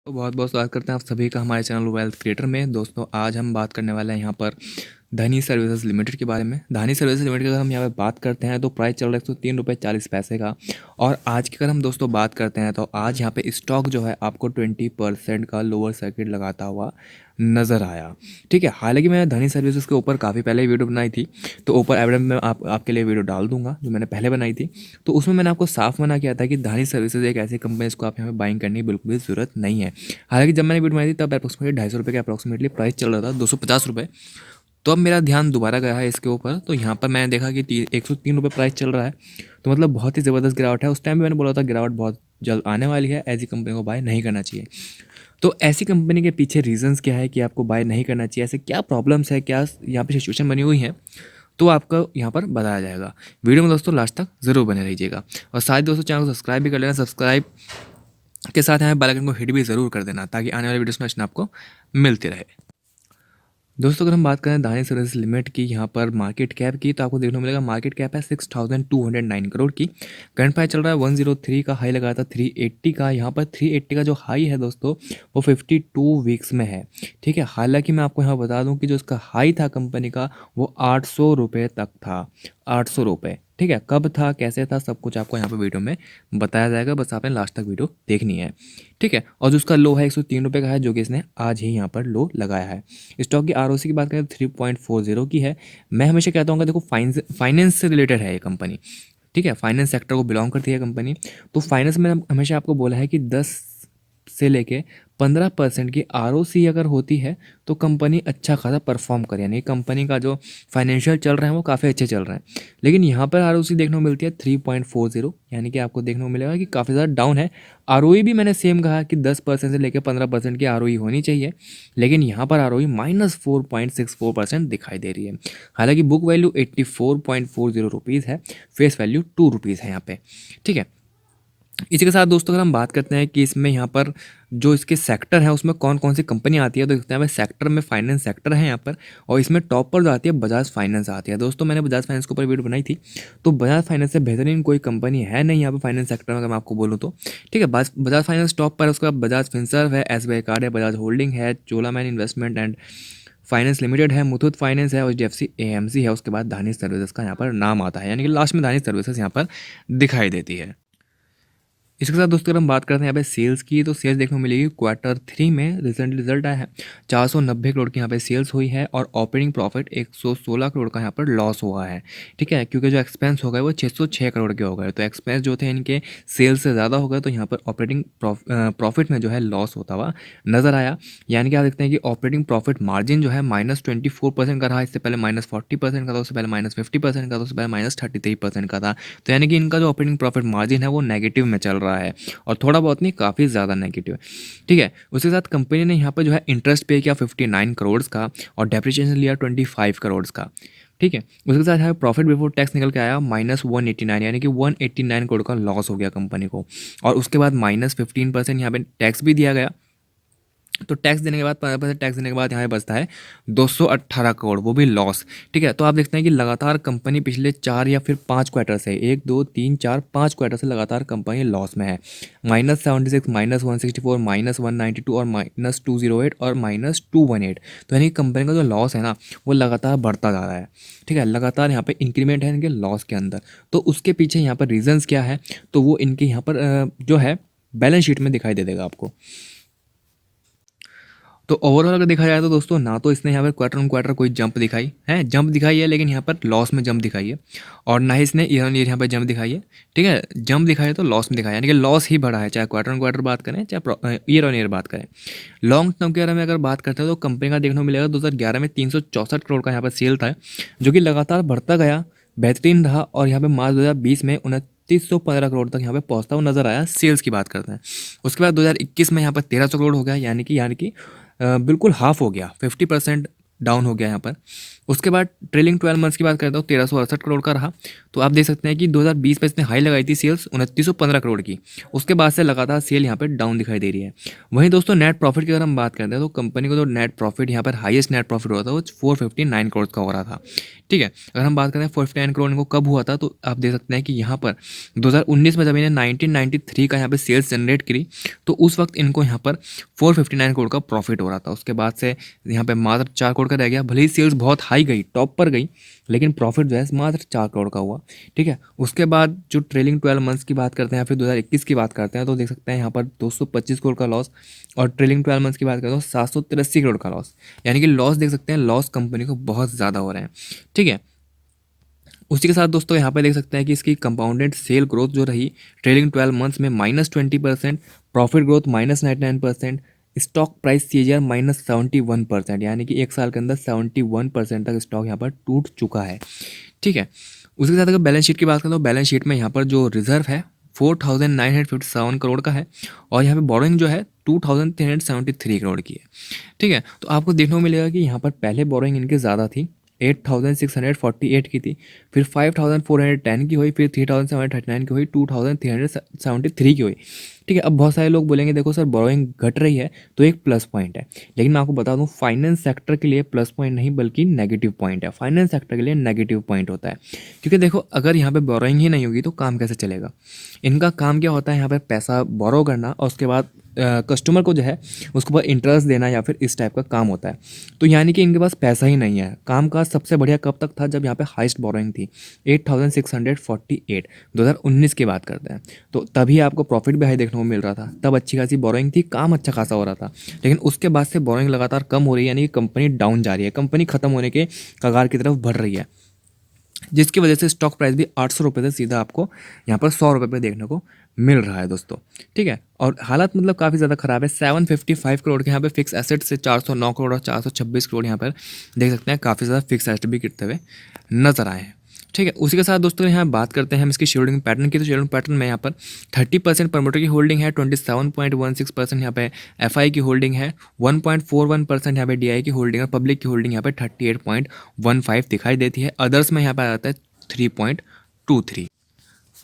तो बहुत बहुत स्वागत करते हैं आप सभी का हमारे चैनल वेल्थ क्रिएटर में। दोस्तों आज हम बात करने वाले हैं यहाँ पर धानी सर्विसेज लिमिटेड के बारे में। धानी सर्विसेज लिमिटेड की अगर हम यहाँ पे बात करते हैं तो प्राइस चल रहा है 103 रुपये 40 पैसे का। और आज की अगर हम दोस्तों बात करते हैं तो आज यहाँ पे स्टॉक जो है आपको 20% का लोअर सर्किट लगाता हुआ नज़र आया। ठीक है, हालांकि मैंने धनी सर्विसेज के ऊपर काफ़ी पहले वीडियो बनाई थी, तो ऊपर एविडेंस में आपके लिए वीडियो डाल दूंगा जो मैंने पहले बनाई थी। तो उसमें मैंने आपको साफ मना किया था कि धानी सर्विसेज एक ऐसी कंपनी इसको आप यहाँ पे बाइंग करने की बिल्कुल भी ज़रूरत नहीं है। हालांकि जब मैंने वीडियो बनाई थी तब अप्रोक्सीमेटली 250 रुपये के अप्रोक्सीमेटली प्राइस चल रहा था, 250 रुपये। तो अब मेरा ध्यान दोबारा गया है इसके ऊपर, तो यहाँ पर मैंने देखा कि 103 रुपये प्राइस चल रहा है। तो मतलब बहुत ही ज़बरदस्त गिरावट है। उस टाइम भी मैंने बोला था गिरावट बहुत जल्द आने वाली है, ऐसी कंपनी को बाय नहीं करना चाहिए। तो ऐसी कंपनी के पीछे रीजंस क्या है कि आपको बाय नहीं करना चाहिए, ऐसे क्या प्रॉब्लम्स है, क्या यहाँ पे सिचुएशन बनी हुई है, तो आपको यहाँ पर बताया जाएगा। वीडियो में दोस्तों लास्ट तक ज़रूर बने रहिएगा। और साथ ही दोस्तों चैनल को सब्सक्राइब भी कर लेना। सब्सक्राइब के साथ यहाँ बेल आइकन को हिट भी ज़रूर कर देना ताकि आने वाले वीडियोस में आपको मिलती रहे। दोस्तों अगर हम बात करें धानी सर्विसेज लिमिटेड की यहाँ पर मार्केट कैप की, तो आपको देखने को मिलेगा मार्केट कैप है 6209 करोड़ की। करंट प्राइस चल रहा है 103 का, हाई लगाया था 380 का। यहाँ पर 380 का जो हाई है दोस्तों वो 52 वीक्स में है। ठीक है, हालांकि मैं आपको यहाँ बता दूँ कि जो इसका हाई था कंपनी का वो 800 रुपये तक था। 800 रुपये, ठीक है। कब था, कैसे था, सब कुछ आपको यहाँ पे वीडियो में बताया जाएगा, बस आपने लास्ट तक वीडियो देखनी है। ठीक है, और जो उसका लो है 103 रुपये का है, जो कि इसने आज ही यहाँ पर लो लगाया है। स्टॉक की आरओसी की बात करें तो 3.40 की है। मैं हमेशा कहता हूँ देखो फाइनेंस से रिलेटेड है ये कंपनी। ठीक है, फाइनेंस सेक्टर को बिलोंग करती है कंपनी। तो फाइनेंस में हमेशा आपको बोला है कि 10 से लेके 15% की आरओसी अगर होती है तो कंपनी अच्छा खासा परफॉर्म करे, यानी कंपनी का जो फाइनेंशियल चल रहा है वो काफ़ी अच्छे चल रहे हैं। लेकिन यहाँ पर आरओसी देखने को मिलती है 3.40, यानी कि आपको देखने को मिलेगा कि काफ़ी ज़्यादा डाउन है। आरओई भी मैंने सेम कहा कि 10% से लेकर 15% की आरओई होनी चाहिए, लेकिन यहाँ पर आरओई -4.64% दिखाई दे रही है। हालांकि बुक वैल्यू 84.40 रुपीज़ है, फेस वैल्यू 2 रुपीज़ है यहाँ पे। ठीक है, इसी के साथ दोस्तों अगर हम बात करते हैं कि इसमें यहाँ पर जो इसके सेक्टर है उसमें कौन कौन सी कंपनी आती है, तो देखते हैं सेक्टर में फाइनेंस सेक्टर है यहाँ पर। और इसमें टॉप पर जो आती है बजाज फाइनेंस आती है। दोस्तों मैंने बजाज फाइनेंस के ऊपर वीडियो बनाई थी, तो बजाज फाइनेंस से बेहतरीन कोई कंपनी है नहीं यहाँ पर फाइनेंस सेक्टर में, अगर मैं आपको बोलूँ तो। ठीक है, बजाज फाइनेंस टॉप पर, उसका बजाज फिनसर्व है, SBI कार्ड है, बजाज होल्डिंग है, चोलामैन इन्वेस्टमेंट एंड फाइनेंस लिमिटेड है, मुथूट फाइनेंस है, और HDFC AMC है। उसके बाद धानी सर्विसेज का यहाँ पर नाम आता है, यानी कि लास्ट में धानी सर्विसेज यहाँ पर दिखाई देती है। इसके साथ दोस्तों अगर हम बात करते हैं यहाँ पे सेल्स की, तो सेल्स देखने को मिलेगी Q3 में रिसेंट रिजल्ट आया है, 490 करोड़ की यहाँ पे सेल्स हुई है। और ऑपरेटिंग प्रॉफिट 116 करोड़ का यहाँ पर लॉस हुआ है। ठीक है, क्योंकि जो एक्सपेंस हो गए वो 606 करोड़ के हो गए, तो एक्सपेंस जो थे इनके सेल्स से ज़्यादा हो गए, तो यहाँ पर ऑपरेटिंग प्रॉफिट में जो है लॉस होता हुआ नज़र आया। यानी कि आप देखते हैं कि ऑपरेटिंग प्रॉफिट मार्जिन जो है -24% का रहा। इससे पहले -40% का था, उससे पहले -50% का था, उससे पहले -33% का था। तो यानी कि इनका जो ऑपरेटिंग प्रॉफिट मार्जिन है वो नेगेटिव में चल रहा है, और थोड़ा बहुत नहीं, काफ़ी ज़्यादा नेगेटिव है। ठीक है, उसके साथ कंपनी ने यहाँ पर जो है इंटरेस्ट पे किया 59 करोड़ का, और डेप्रिसिएशन लिया 25 करोड़ का। ठीक है, उसके साथ है प्रॉफिट बिफोर टैक्स निकल के आया -189, यानी कि 189 करोड़ का लॉस हो गया कंपनी को। और उसके बाद -15% यहाँ पे टैक्स भी दिया गया। तो टैक्स देने के बाद 15% टैक्स देने के बाद यहाँ पे बचता है 218 करोड़, वो भी लॉस। ठीक है, तो आप देखते हैं कि लगातार कंपनी पिछले 4 या फिर 5 क्वार्टर से, 1 2 3 4 5 क्वार्टर से लगातार कंपनी लॉस में है। -76, -164, -192 और -208 और -218। तो यानी कि कंपनी का जो लॉस है ना वो लगातार बढ़ता जा रहा है। ठीक है, लगातार यहाँ पे इंक्रीमेंट है इनके लॉस के अंदर। तो उसके पीछे यहाँ पर रीजंस क्या है, तो वो इनके यहाँ पर जो है बैलेंस शीट में दिखाई दे देगा आपको। तो ओवरऑल अगर देखा जाए तो दोस्तों, ना तो इसने यहाँ पर क्वार्टर ऑन क्वार्टर कोई जंप दिखाई है, जंप दिखाई है लेकिन यहाँ पर लॉस में जंप दिखाई है, और ना ही इसने ईयर ऑन ईयर यहाँ पर जंप दिखाई है। ठीक है, जंप दिखाई है तो लॉस में दिखाई है, यानी कि लॉस ही बढ़ा है, चाहे क्वार्टर ऑन क्वार्टर बात करें चाहे ईयर ऑन ईयर बात करें। लॉन्ग टर्म के बारे में अगर बात करते हैं तो कंपनी का देखने को मिलेगा 2011 में 364 करोड़ का यहाँ पर सेल था, जो कि लगातार बढ़ता गया, बेहतरीन रहा, और यहाँ पे मार्च 2020 में 2915 करोड़ तक यहाँ पे पहुँचता हुआ नजर आया। सेल्स की बात करते हैं, उसके बाद 2021 में यहाँ पर 1300 करोड़ हो गया, यानी कि बिल्कुल हाफ हो गया, 50% डाउन हो गया यहाँ पर। उसके बाद ट्रेलिंग 12 मंथ्स की बात करता हूँ 1368 करोड़ का रहा। तो आप देख सकते हैं कि 2020 में इसने हाई लगाई थी सेल्स 2915 करोड़ की। उसके बाद से लगातार सेल यहाँ पर डाउन दिखाई दे रही है। वहीं दोस्तों नेट प्रॉफिट की अगर हम बात करते हैं तो कंपनी को जो नेट प्रॉफिट यहाँ पर हाईएस्ट नेट प्रॉफिट हुआ था वो 459 करोड़ का हो रहा था। ठीक है, अगर हम बात करें 459 करोड़ इनको कब हुआ था, तो आप देख सकते हैं कि यहाँ पर 2019 में जब इन्हें 1993 का यहाँ पे सेल्स जनरेट करी तो उस वक्त इनको यहाँ पर 459 करोड़ का प्रॉफिट हो रहा था। उसके बाद से यहाँ पे मात्र 4 करोड़ का रह गया। भले ही सेल्स बहुत हाई गई, टॉप पर गई, लेकिन प्रॉफिट जो है मात्र 4 करोड़ का हुआ। ठीक है, उसके बाद जो ट्रेलिंग 12 मंथ्स की बात करते हैं या फिर 2021 की बात करते हैं तो देख सकते हैं यहाँ पर 225 करोड़ का लॉस, और ट्रेलिंग 12 मंथ्स की बात करते हैं 783 करोड़ का लॉस। यानी कि लॉस देख सकते हैं, लॉस कंपनी को बहुत ज़्यादा हो रहे हैं। ठीक है, उसी के साथ दोस्तों यहाँ पे देख सकते हैं कि इसकी कंपाउंडेड सेल ग्रोथ जो रही ट्रेलिंग 12 मंथ्स में -20%, profit growth -99%, stock price CGR -71%, यानी कि एक साल के अंदर 71% तक स्टॉक यहाँ पर टूट चुका है। ठीक है, उसी के साथ अगर बैलेंस शीट की बात करें तो बैलेंस शीट में यहाँ पर जो रिजर्व है 4957 करोड़ का है, और यहाँ पे बोरोइंग जो है 2373 करोड़ की है। ठीक है, तो आपको देखने को मिलेगा कि यहाँ पर पहले बोरोइंग इनकी ज़्यादा थी, 8648 की थी, फिर 5410 की हुई, फिर 3739 की हुई, 2373 की हुई। ठीक है, अब बहुत सारे लोग बोलेंगे देखो सर बोरोइंग घट रही है तो एक प्लस पॉइंट है, लेकिन मैं आपको बता दूं फाइनेंस सेक्टर के लिए प्लस पॉइंट नहीं बल्कि नेगेटिव पॉइंट है। फाइनेंस सेक्टर के लिए नेगेटिव पॉइंट होता है, क्योंकि देखो अगर यहाँ पे बोरोइंग ही नहीं होगी तो काम कैसे चलेगा। इनका काम क्या होता है, यहाँ पर पैसा बोरो करना और उसके बाद कस्टमर को जो है उसके ऊपर इंटरेस्ट देना या फिर इस टाइप का काम होता है। तो यानी कि इनके पास पैसा ही नहीं है। काम का सबसे बढ़िया कब तक था, जब यहाँ पे हाईएस्ट बोरोइंग थी 8648, 2019 की बात करते हैं, तो तभी आपको प्रॉफिट भी हाई देखने को मिल रहा था। तब अच्छी खासी बोरोइंग थी, काम अच्छा खासा हो रहा था, लेकिन उसके बाद से बोरोइंग लगातार कम हो रही है, यानी कि कंपनी डाउन जा रही है, कंपनी खत्म होने के कगार की तरफ बढ़ रही है, जिसकी वजह से स्टॉक प्राइस भी 800 रुपये से सीधा आपको यहाँ पर 100 रुपये पे देखने को मिल रहा है दोस्तों। ठीक है, और हालत मतलब काफ़ी ज़्यादा ख़राब है। 755 करोड़ के यहाँ पे फिक्स एसेट से 409 करोड़ और 426 करोड़ यहाँ पर देख सकते हैं काफ़ी ज़्यादा फिक्स एसेट भी गिरते हुए नजर आए हैं। ठीक है, उसी के साथ दोस्तों यहाँ बात करते हैं हम इसकी शेयरहोल्डिंग पैटर्न की। तो शेयरहोल्डिंग पैटर्न में यहाँ पर 30% प्रमोटर की होल्डिंग है, 27.16% यहाँ पे एफआई की होल्डिंग है, 1.41% यहाँ पे डीआई की होल्डिंग है, पब्लिक की होल्डिंग यहाँ पे 38.15 दिखाई देती है। अदर्स में यहाँ पे आ जाता है 3.23।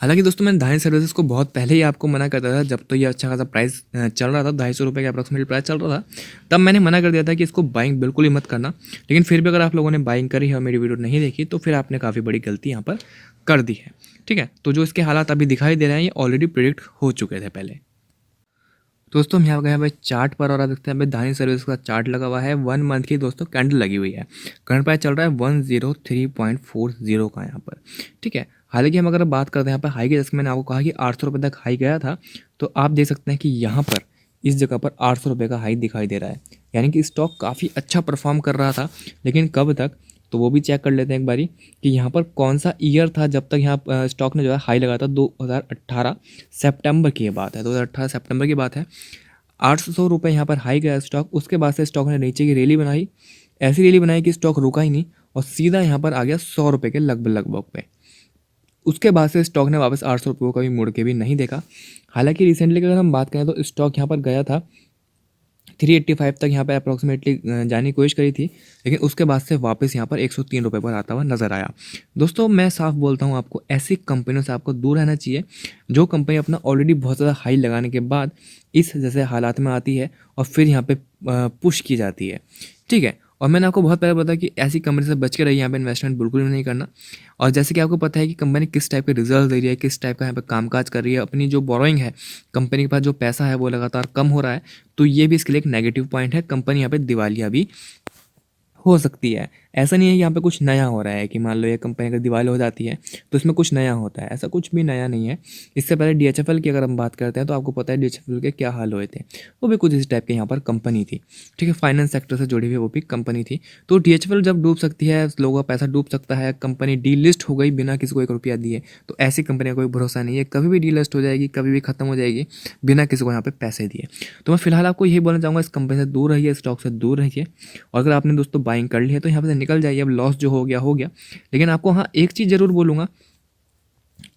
हालांकि दोस्तों मैंने धानी सर्विसेज को बहुत पहले ही आपको मना करता था, जब तो ये अच्छा खासा प्राइस चल रहा था, 250 रुपये का अप्रॉक्सीमेट प्राइस चल रहा था, तब मैंने मना कर दिया था कि इसको बाइंग बिल्कुल ही मत करना। लेकिन फिर भी अगर आप लोगों ने बाइंग करी है और मेरी वीडियो नहीं देखी तो फिर आपने काफ़ी बड़ी गलती यहाँ पर कर दी है। ठीक है, तो जो इसके हालात अभी दिखाई दे रहे हैं ये ऑलरेडी प्रिडिक्ट हो चुके थे पहले। दोस्तों हम यहाँ गए चार्ट पर और देखते हैं भाई धानी सर्विस का चार्ट लगा हुआ है, 1 मंथ की दोस्तों कैंडल लगी हुई है। करंट प्राइस चल रहा है 103.40 का यहाँ पर। ठीक है, हालांकि हम अगर बात करते हैं यहाँ पर हाई की, जैसे मैंने आपको कहा कि 800 रुपये तक हाई गया था, तो आप देख सकते हैं कि यहाँ पर इस जगह पर 800 रुपये का हाई दिखाई दे रहा है, यानी कि स्टॉक काफ़ी अच्छा परफॉर्म कर रहा था। लेकिन कब तक, तो वो भी चेक कर लेते हैं एक बारी कि यहाँ पर कौन सा ईयर था जब तक यहाँ स्टॉक ने जो है हाई लगाया था। 2018 सितंबर की बात है, 2018 सितंबर की बात है। 800 रुपये यहाँ पर हाई गया स्टॉक, उसके बाद से स्टॉक ने नीचे की रैली बनाई, ऐसी रैली बनाई कि स्टॉक रुका ही नहीं और सीधा यहाँ पर आ गया 100 रुपये के लगभग पे। उसके बाद से स्टॉक ने वापस 800 रुपये को कभी मुड़ के भी नहीं देखा। हालांकि रिसेंटली अगर हम बात करें तो स्टॉक यहाँ पर गया था 385 तक यहाँ पे अप्रॉक्सीमेटली जाने की कोशिश करी थी, लेकिन उसके बाद से वापस यहाँ पर 103 रुपये पर आता हुआ नजर आया। दोस्तों मैं साफ बोलता हूँ आपको, ऐसी कंपनियों से आपको दूर रहना चाहिए जो कंपनी अपना ऑलरेडी बहुत ज़्यादा हाई लगाने के बाद इस जैसे हालात में आती है और फिर यहाँ पे पुश की जाती है। ठीक है, और मैंने आपको बहुत पहले बताया कि ऐसी कंपनी से बच के रहिए, यहाँ पे इन्वेस्टमेंट बिल्कुल भी नहीं करना। और जैसे कि आपको पता है कि कंपनी किस टाइप के रिजल्ट दे रही है, किस टाइप का यहाँ पे कामकाज कर रही है, अपनी जो बोरोइंग है, कंपनी के पास जो पैसा है वो लगातार कम हो रहा है, तो ये भी इसके लिए एक नेगेटिव पॉइंट है। कंपनी यहाँ पे दिवालिया भी हो सकती है। ऐसा नहीं है कि यहाँ पे कुछ नया हो रहा है कि मान लो ये कंपनी अगर दिवालिया हो जाती है तो इसमें कुछ नया होता है, ऐसा कुछ भी नया नहीं है। इससे पहले DHFL की अगर हम बात करते हैं तो आपको पता है DHFL के क्या हाल हुए थे, वो भी कुछ इस टाइप के यहाँ पर कंपनी थी। ठीक है, फाइनेंस सेक्टर से जुड़ी हुई वो भी कंपनी थी। तो DHFL जब डूब सकती है, लोगों का पैसा डूब सकता है, कंपनी डीलिस्ट हो गई बिना किसी को 1 रुपया दिए, तो ऐसी कंपनी का कोई भरोसा नहीं है, कभी भी डीलिस्ट हो जाएगी, कभी भी खत्म हो जाएगी बिना किसी को यहाँ पे पैसे दिए। तो मैं फिलहाल आपको यही बोलना चाहूँगा, इस कंपनी से दूर रहिए, स्टॉक से दूर रहिए। और अगर आपने दोस्तों बाइंग कर ली है तो यहाँ पे निकल जाइए, अब लॉस जो हो गया। लेकिन आपको हाँ एक चीज़ ज़रूर बोलूँगा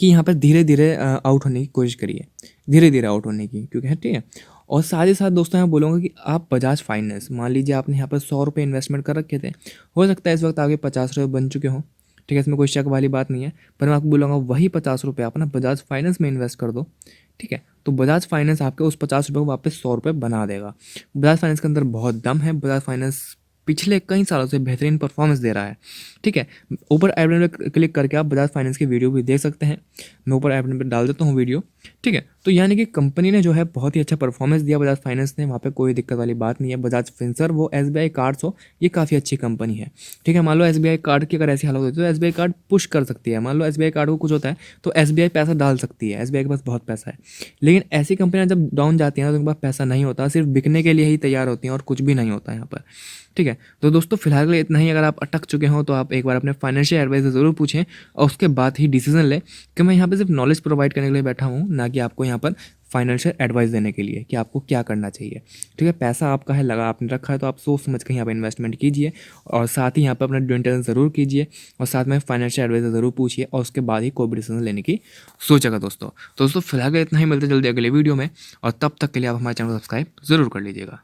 कि यहाँ पर धीरे धीरे आउट होने की कोशिश करिए, धीरे धीरे आउट होने की, क्योंकि है ठीक है। और साथ ही साथ दोस्तों मैं बोलूँगा कि आप बजाज फाइनेंस, मान लीजिए आपने यहाँ पर 100 रुपये इन्वेस्टमेंट कर रखे थे, हो सकता है इस वक्त आगे 50 रुपये बन चुके हों, ठीक है, इसमें कोई शक वाली बात नहीं है। पर मैं आपको बोलूँगा वही 50 रुपये आप ना बजाज फाइनेंस में इन्वेस्ट कर दो, ठीक है, तो बजाज फाइनेंस आपके उस 50 रुपये को वापस 100 रुपये बना देगा। बजाज फाइनेंस के अंदर बहुत दम है, बजाज फाइनेंस पिछले कई सालों से बेहतरीन परफॉर्मेंस दे रहा है, ठीक है। ऊपर आई बटन पर क्लिक करके आप बजाज फाइनेंस की वीडियो भी देख सकते हैं, मैं ऊपर आई बटन पर डाल देता हूँ वीडियो, ठीक है। तो यानी कि कंपनी ने जो है बहुत ही अच्छा परफॉर्मेंस दिया बजाज फाइनेंस ने, वहाँ पे कोई दिक्कत वाली बात नहीं है। बजाज फिनसर्व हो, एसबीआई कार्ड्स हो, ये काफ़ी अच्छी कंपनी है, ठीक है। मान लो एसबीआई कार्ड की अगर ऐसी हालत होती है तो एसबीआई कार्ड पुश कर सकती है, मान लो एसबीआई कार्ड को कुछ होता है तो एसबीआई पैसा डाल सकती है, एसबीआई के पास बहुत पैसा है। लेकिन ऐसी कंपनियां जब डाउन जाती हैं तो उनके पास पैसा नहीं होता, सिर्फ बिकने के लिए ही तैयार होती हैं और कुछ भी नहीं होता यहाँ पर, ठीक है। तो दोस्तों फिलहाल के लिए इतना ही। अगर आप अटक चुके हो तो आप एक बार अपने फाइनेंशियल एडवाइजर ज़रूर पूछें और उसके बाद ही डिसीजन लें, कि मैं यहाँ पे सिर्फ नॉलेज प्रोवाइड करने के लिए बैठा हूँ, ना कि आपको यहाँ पर फाइनेंशियल एडवाइस देने के लिए कि आपको क्या करना चाहिए, ठीक है। पैसा आपका है, लगा आपने रखा है तो आप सोच समझ के यहाँ पर इन्वेस्टमेंट कीजिए और साथ ही यहाँ पर अपना ड्यू डिलिजेंस ज़रूर कीजिए और साथ में फाइनेंशियल एडवाइजर ज़रूर पूछिए और उसके बाद ही कोई भी डिसीजन लेने की सोचेगा दोस्तों। तो दोस्तों फिलहाल इतना ही, मिलते जल्दी अगले वीडियो में, और तब तक के लिए आप हमारे चैनल को सब्सक्राइब ज़रूर कर लीजिएगा।